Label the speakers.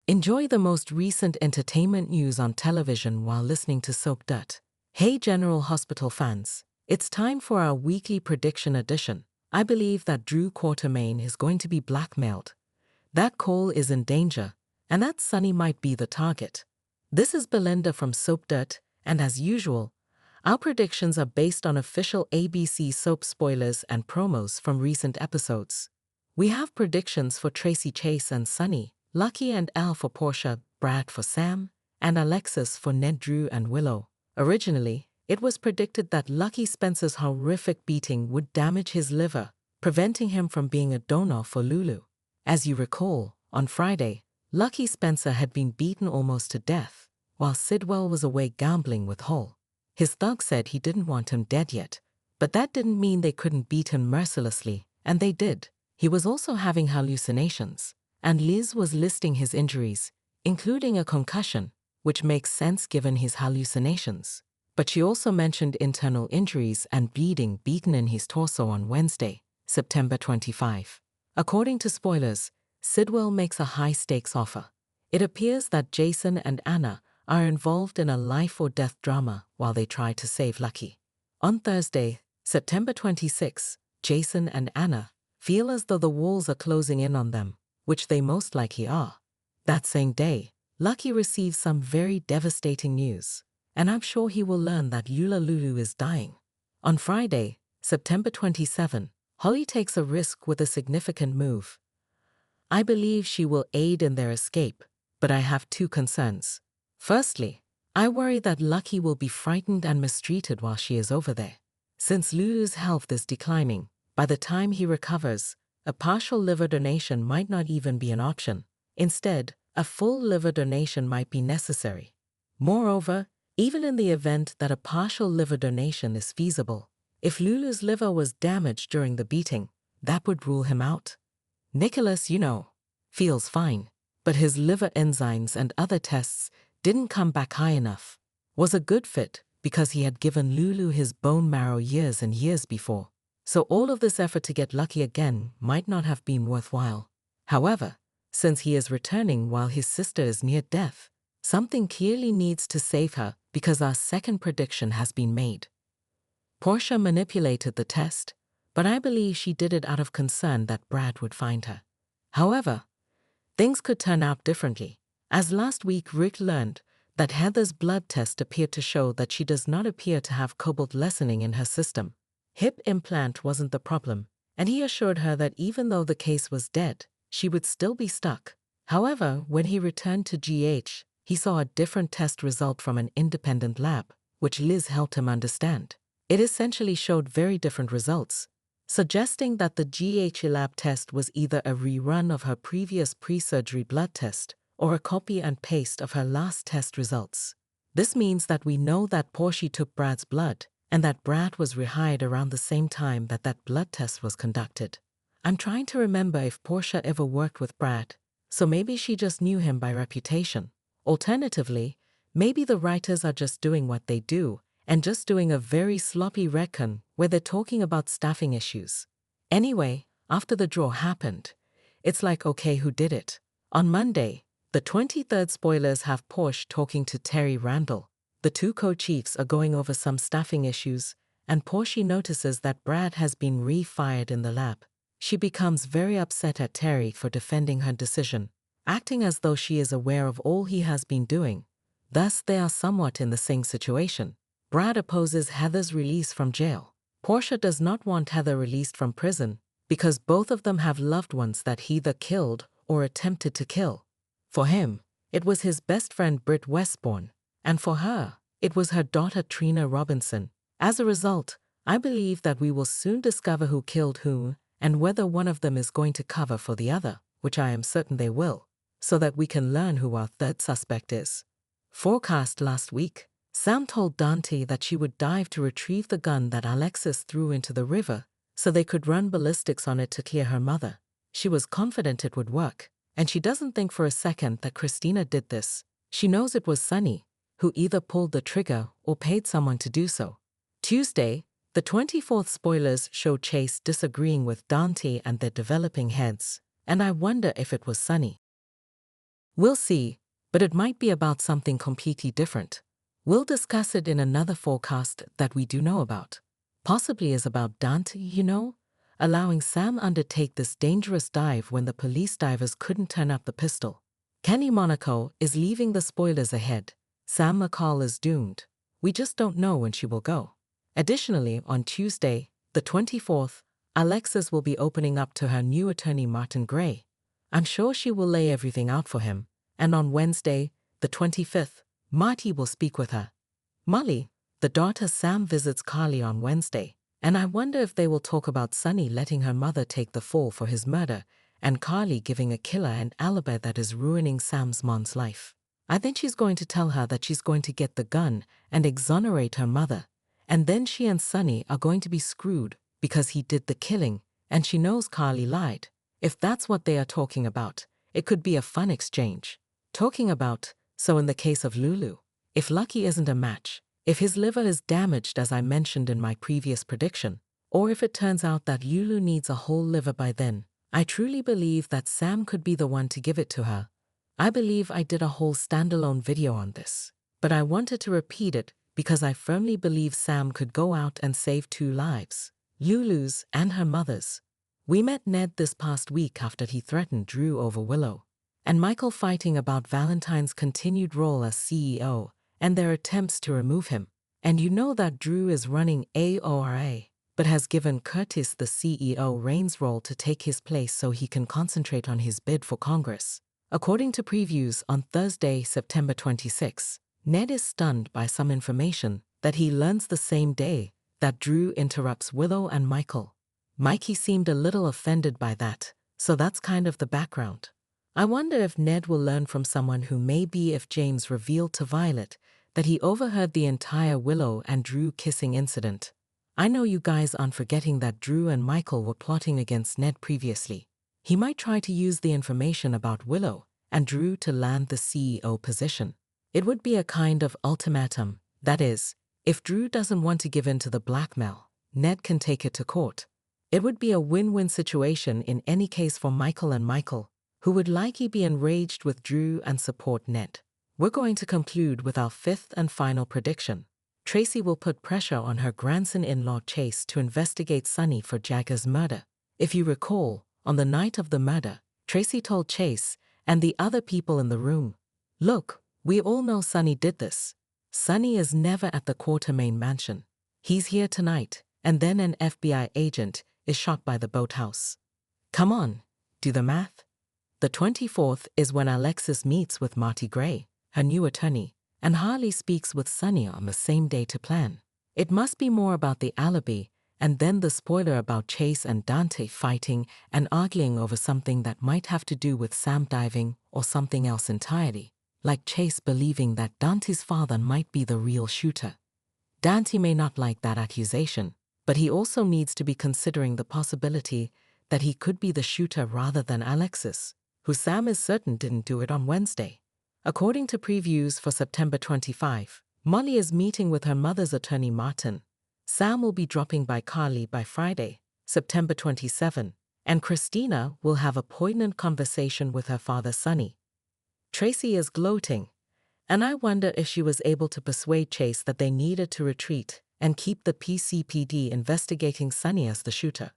Speaker 1: Enjoy the most recent entertainment news on television while listening to Soap Dirt. Hey General Hospital fans, it's time for our weekly prediction edition. I believe that Drew Quartermaine is going to be blackmailed. That Cole is in danger, and that Sonny might be the target. This is Belinda from Soap Dirt, and as usual, our predictions are based on official ABC soap spoilers and promos from recent episodes. We have predictions for Tracy Chase and Sonny, Lucky and Al for Portia, Brad for Sam, and Alexis for Ned, Drew, and Willow. Originally, it was predicted that Lucky Spencer's horrific beating would damage his liver, preventing him from being a donor for Lulu. As you recall, on Friday, Lucky Spencer had been beaten almost to death, while Sidwell was away gambling with Hull. His thug said he didn't want him dead yet, but that didn't mean they couldn't beat him mercilessly, and they did. He was also having hallucinations, and Liz was listing his injuries, including a concussion, which makes sense given his hallucinations. But she also mentioned internal injuries and bleeding beaten in his torso on Wednesday, September 25. According to spoilers, Sidwell makes a high-stakes offer. It appears that Jason and Anna are involved in a life-or-death drama while they try to save Lucky. On Thursday, September 26, Jason and Anna feel as though the walls are closing in on them, which they most likely are. That same day, Lucky receives some very devastating news, and I'm sure he will learn that Lulu is dying. On Friday, September 27, Holly takes a risk with a significant move. I believe she will aid in their escape, but I have two concerns. Firstly, I worry that Lucky will be frightened and mistreated while she is over there. Since Lulu's health is declining, by the time he recovers, a partial liver donation might not even be an option. Instead, a full liver donation might be necessary. Moreover, even in the event that a partial liver donation is feasible, if Lulu's liver was damaged during the beating, that would rule him out. Nicholas, feels fine, but his liver enzymes and other tests didn't come back high enough. Was a good fit because he had given Lulu his bone marrow years and years before. So all of this effort to get Lucky again might not have been worthwhile. However, since he is returning while his sister is near death, something clearly needs to save her because our second prediction has been made. Portia manipulated the test, but I believe she did it out of concern that Brad would find her. However, things could turn out differently, as last week Rick learned that Heather's blood test appeared to show that she does not appear to have cobalt lessening in her system. Hip implant wasn't the problem, and he assured her that even though the case was dead, she would still be stuck. However, when he returned to GH, he saw a different test result from an independent lab, which Liz helped him understand. It essentially showed very different results, suggesting that the GH lab test was either a rerun of her previous pre-surgery blood test or a copy and paste of her last test results. This means that we know that Portia took Brad's blood, and that Brad was rehired around the same time that blood test was conducted. I'm trying to remember if Portia ever worked with Brad, so maybe she just knew him by reputation. Alternatively, maybe the writers are just doing what they do, and just doing a very sloppy retcon where they're talking about staffing issues. Anyway, after the draw happened, it's like, okay, who did it? On Monday, the 23rd spoilers have Porsche talking to Terry Randall. The two co-chiefs are going over some staffing issues, and Portia notices that Brad has been re-fired in the lab. She becomes very upset at Terry for defending her decision, acting as though she is aware of all he has been doing. Thus, they are somewhat in the same situation. Brad opposes Heather's release from jail. Portia does not want Heather released from prison because both of them have loved ones that he either killed or attempted to kill. For him, it was his best friend Britt Westbourne, and for her, it was her daughter Trina Robinson. As a result, I believe that we will soon discover who killed whom and whether one of them is going to cover for the other, which I am certain they will, so that we can learn who our third suspect is. Forecast last week, Sam told Dante that she would dive to retrieve the gun that Alexis threw into the river so they could run ballistics on it to clear her mother. She was confident it would work, and she doesn't think for a second that Christina did this. She knows it was Sonny, who either pulled the trigger or paid someone to do so. Tuesday, the 24th spoilers show Chase disagreeing with Dante and their developing heads, and I wonder if it was Sonny. We'll see, but it might be about something completely different. We'll discuss it in another forecast that we do know about. Possibly is about Dante, allowing Sam undertake this dangerous dive when the police divers couldn't turn up the pistol. Kenny Monaco is leaving the spoilers ahead. Sam McCall is doomed. We just don't know when she will go. Additionally, on Tuesday, the 24th, Alexis will be opening up to her new attorney Martin Gray. I'm sure she will lay everything out for him. And on Wednesday, the 25th, Marty will speak with her. Molly, the daughter Sam visits Carly on Wednesday, and I wonder if they will talk about Sunny letting her mother take the fall for his murder, and Carly giving a killer an alibi that is ruining Sam's mom's life. I think she's going to tell her that she's going to get the gun and exonerate her mother, and then she and Sunny are going to be screwed because he did the killing, and she knows Carly lied. If that's what they are talking about, it could be a fun exchange. Talking about, so in the case of Lulu, if Lucky isn't a match, if his liver is damaged as I mentioned in my previous prediction, or if it turns out that Lulu needs a whole liver by then, I truly believe that Sam could be the one to give it to her. I believe I did a whole standalone video on this, but I wanted to repeat it because I firmly believe Sam could go out and save 2 lives, Lulu's and her mother's. We met Ned this past week after he threatened Drew over Willow, and Michael fighting about Valentine's continued role as CEO and their attempts to remove him. And you know that Drew is running AORA, but has given Curtis the CEO Reigns role to take his place so he can concentrate on his bid for Congress. According to previews on Thursday, September 26, Ned is stunned by some information that he learns the same day that Drew interrupts Willow and Michael. Mikey seemed a little offended by that, so that's kind of the background. I wonder if Ned will learn from someone who may be if James revealed to Violet that he overheard the entire Willow and Drew kissing incident. I know you guys aren't forgetting that Drew and Michael were plotting against Ned previously. He might try to use the information about Willow and Drew to land the CEO position. It would be a kind of ultimatum, that is, if Drew doesn't want to give in to the blackmail, Ned can take it to court. It would be a win-win situation in any case for Michael and Michael, who would likely be enraged with Drew and support Ned. We're going to conclude with our 5th and final prediction. Tracy will put pressure on her grandson-in-law Chase to investigate Sunny for Jagger's murder. If you recall, on the night of the murder, Tracy told Chase and the other people in the room, "Look, we all know Sunny did this. Sunny is never at the Quartermain mansion. He's here tonight, and then an FBI agent is shot by the boathouse. Come on, do the math." The 24th is when Alexis meets with Marty Gray, her new attorney, and Harley speaks with Sunny on the same day to plan. It must be more about the alibi, and then the spoiler about Chase and Dante fighting and arguing over something that might have to do with Sam diving or something else entirely, like Chase believing that Dante's father might be the real shooter. Dante may not like that accusation, but he also needs to be considering the possibility that he could be the shooter rather than Alexis, who Sam is certain didn't do it on Wednesday. According to previews for September 25, Molly is meeting with her mother's attorney Martin. Sam will be dropping by Carly by Friday, September 27, and Christina will have a poignant conversation with her father Sunny. Tracy is gloating, and I wonder if she was able to persuade Chase that they needed to retreat and keep the PCPD investigating Sunny as the shooter.